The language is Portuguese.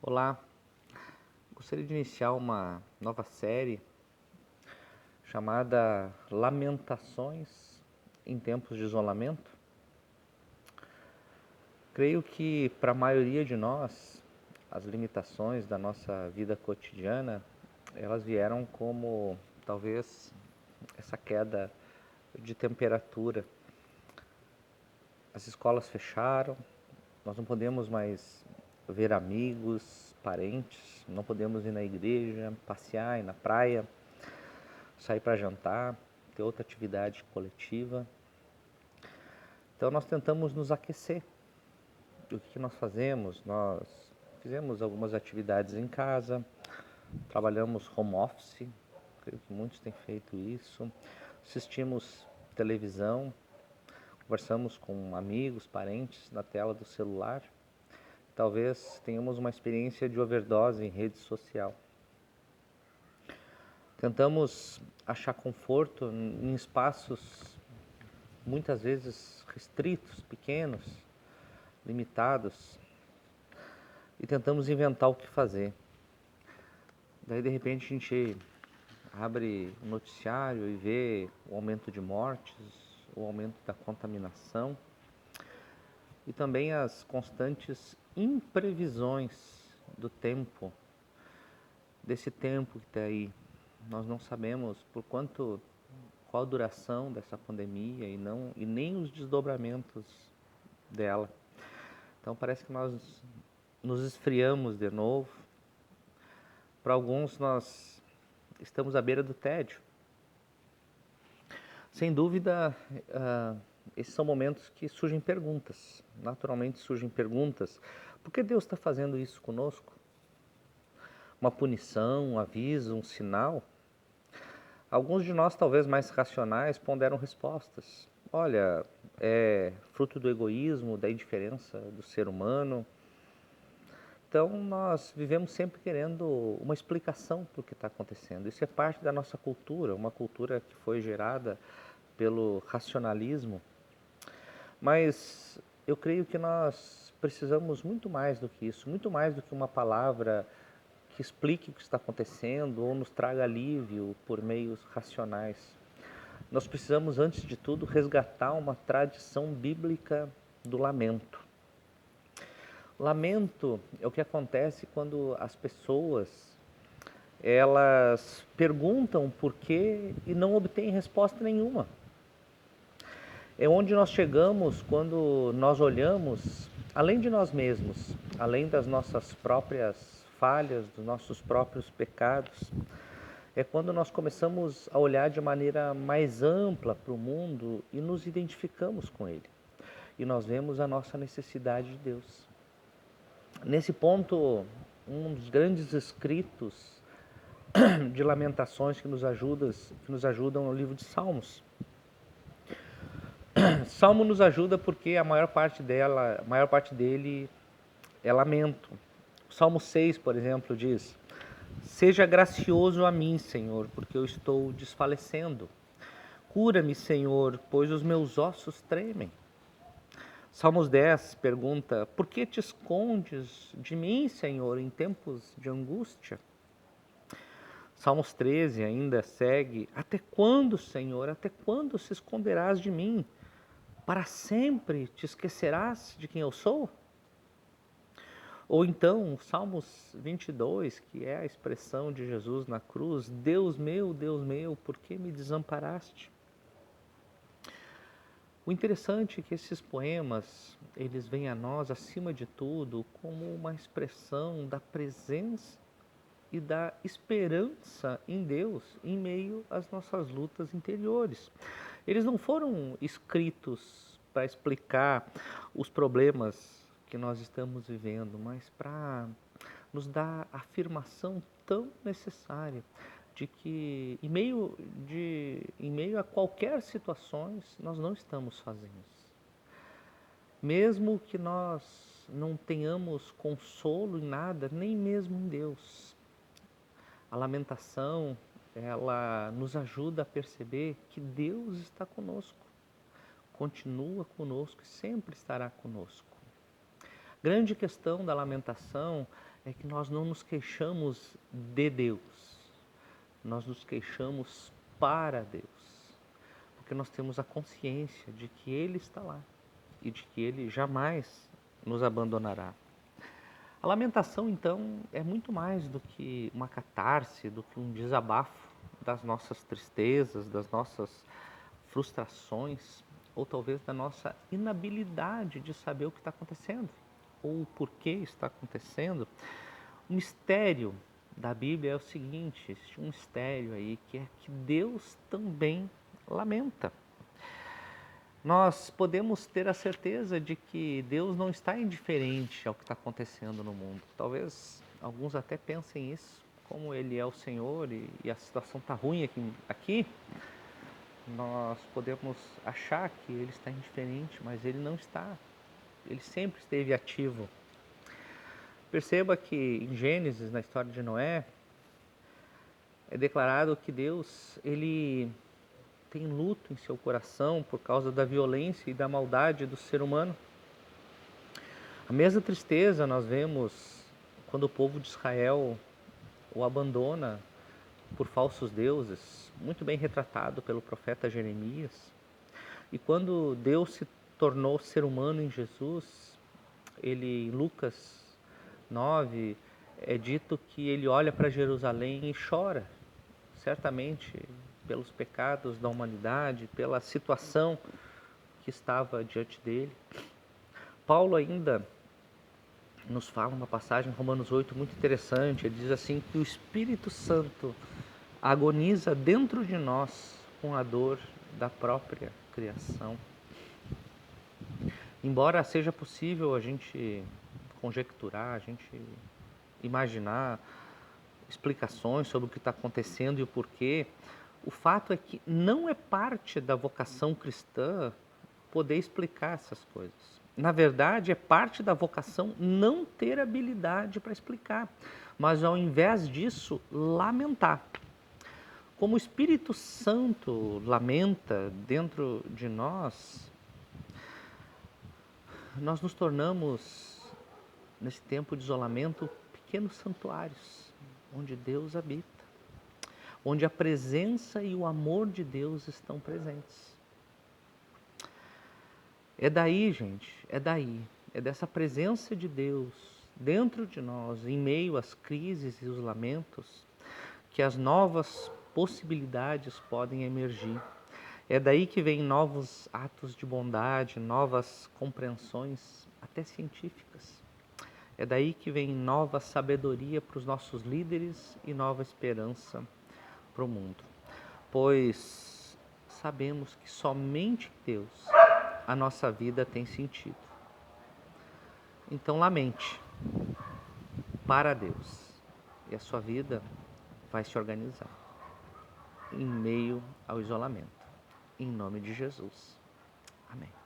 Olá, gostaria de iniciar uma nova série chamada Lamentações em Tempos de Isolamento. Creio que para a maioria de nós, as limitações da nossa vida cotidiana, elas vieram como talvez essa queda de temperatura. As escolas fecharam, nós não podemos mais ver amigos, parentes, não podemos ir na igreja, passear, ir na praia, sair para jantar, ter outra atividade coletiva. Então nós tentamos nos aquecer. E o que nós fazemos? Nós fizemos algumas atividades em casa, trabalhamos home office, creio que muitos têm feito isso, assistimos televisão, conversamos com amigos, parentes na tela do celular. Talvez tenhamos uma experiência de overdose em rede social. Tentamos achar conforto em espaços muitas vezes restritos, pequenos, limitados, e tentamos inventar o que fazer. Daí de repente a gente abre o noticiário e vê o aumento de mortes, o aumento da contaminação e também as constantes imprevisões do tempo, desse tempo que está aí. Nós não sabemos qual a duração dessa pandemia e nem os desdobramentos dela. Então parece que nós nos esfriamos de novo. Para alguns nós estamos à beira do tédio. Sem dúvida, esses são momentos que surgem perguntas. Naturalmente surgem perguntas. Por que Deus está fazendo isso conosco? Uma punição, um aviso, um sinal? Alguns de nós, talvez mais racionais, ponderam respostas. Olha, é fruto do egoísmo, da indiferença do ser humano. Então, nós vivemos sempre querendo uma explicação para o que está acontecendo. Isso é parte da nossa cultura, uma cultura que foi gerada pelo racionalismo. Mas eu creio que nós precisamos muito mais do que isso, muito mais do que uma palavra que explique o que está acontecendo ou nos traga alívio por meios racionais. Nós precisamos, antes de tudo, resgatar uma tradição bíblica do lamento. Lamento é o que acontece quando as pessoas elas perguntam por quê e não obtêm resposta nenhuma. É onde nós chegamos quando nós olhamos além de nós mesmos, além das nossas próprias falhas, dos nossos próprios pecados. É quando nós começamos a olhar de maneira mais ampla para o mundo e nos identificamos com ele. E nós vemos a nossa necessidade de Deus. Nesse ponto, um dos grandes escritos de lamentações que nos ajudam no livro de Salmos. Salmo nos ajuda porque a maior parte dele é lamento. O Salmo 6, por exemplo, diz: Seja gracioso a mim, Senhor, porque eu estou desfalecendo. Cura-me, Senhor, pois os meus ossos tremem. Salmos 10 pergunta: Por que te escondes de mim, Senhor, em tempos de angústia? Salmos 13 ainda segue: Até quando, Senhor, até quando se esconderás de mim? Para sempre te esquecerás de quem eu sou? Ou então, Salmos 22, que é a expressão de Jesus na cruz: Deus meu, por que me desamparaste? O interessante é que esses poemas, eles vêm a nós, acima de tudo, como uma expressão da presença e da esperança em Deus em meio às nossas lutas interiores. Eles não foram escritos para explicar os problemas que nós estamos vivendo, mas para nos dar a afirmação tão necessária de que em meio a qualquer situações nós não estamos sozinhos. Mesmo que nós não tenhamos consolo em nada, nem mesmo em Deus. A lamentação, ela nos ajuda a perceber que Deus está conosco, continua conosco e sempre estará conosco. Grande questão da lamentação é que nós não nos queixamos de Deus, nós nos queixamos para Deus, porque nós temos a consciência de que Ele está lá e de que Ele jamais nos abandonará. A lamentação, então, é muito mais do que uma catarse, do que um desabafo das nossas tristezas, das nossas frustrações, ou talvez da nossa inabilidade de saber o que está acontecendo, ou o porquê está acontecendo. O mistério da Bíblia é o seguinte, existe um mistério aí, que é que Deus também lamenta. Nós podemos ter a certeza de que Deus não está indiferente ao que está acontecendo no mundo. Talvez alguns até pensem isso, como Ele é o Senhor e a situação está ruim aqui, nós podemos achar que Ele está indiferente, mas Ele não está. Ele sempre esteve ativo. Perceba que em Gênesis, na história de Noé, é declarado que Deus, Ele tem luto em seu coração por causa da violência e da maldade do ser humano. A mesma tristeza nós vemos quando o povo de Israel o abandona por falsos deuses, muito bem retratado pelo profeta Jeremias. E quando Deus se tornou ser humano em Jesus, em Lucas 9, é dito que ele olha para Jerusalém e chora, certamente pelos pecados da humanidade, pela situação que estava diante dele. Paulo ainda nos fala uma passagem em Romanos 8 muito interessante. Ele diz assim que o Espírito Santo agoniza dentro de nós com a dor da própria criação. Embora seja possível a gente conjecturar, a gente imaginar explicações sobre o que está acontecendo e o porquê, o fato é que não é parte da vocação cristã poder explicar essas coisas. Na verdade, é parte da vocação não ter habilidade para explicar, mas ao invés disso, lamentar. Como o Espírito Santo lamenta dentro de nós, nós nos tornamos, nesse tempo de isolamento, pequenos santuários, onde Deus habita, onde a presença e o amor de Deus estão presentes. É daí, gente, é dessa presença de Deus dentro de nós, em meio às crises e os lamentos, que as novas possibilidades podem emergir. É daí que vem novos atos de bondade, novas compreensões, até científicas. É daí que vem nova sabedoria para os nossos líderes e nova esperança para o mundo. Pois sabemos que somente Deus a nossa vida tem sentido. Então lamente para Deus e a sua vida vai se organizar em meio ao isolamento. Em nome de Jesus. Amém.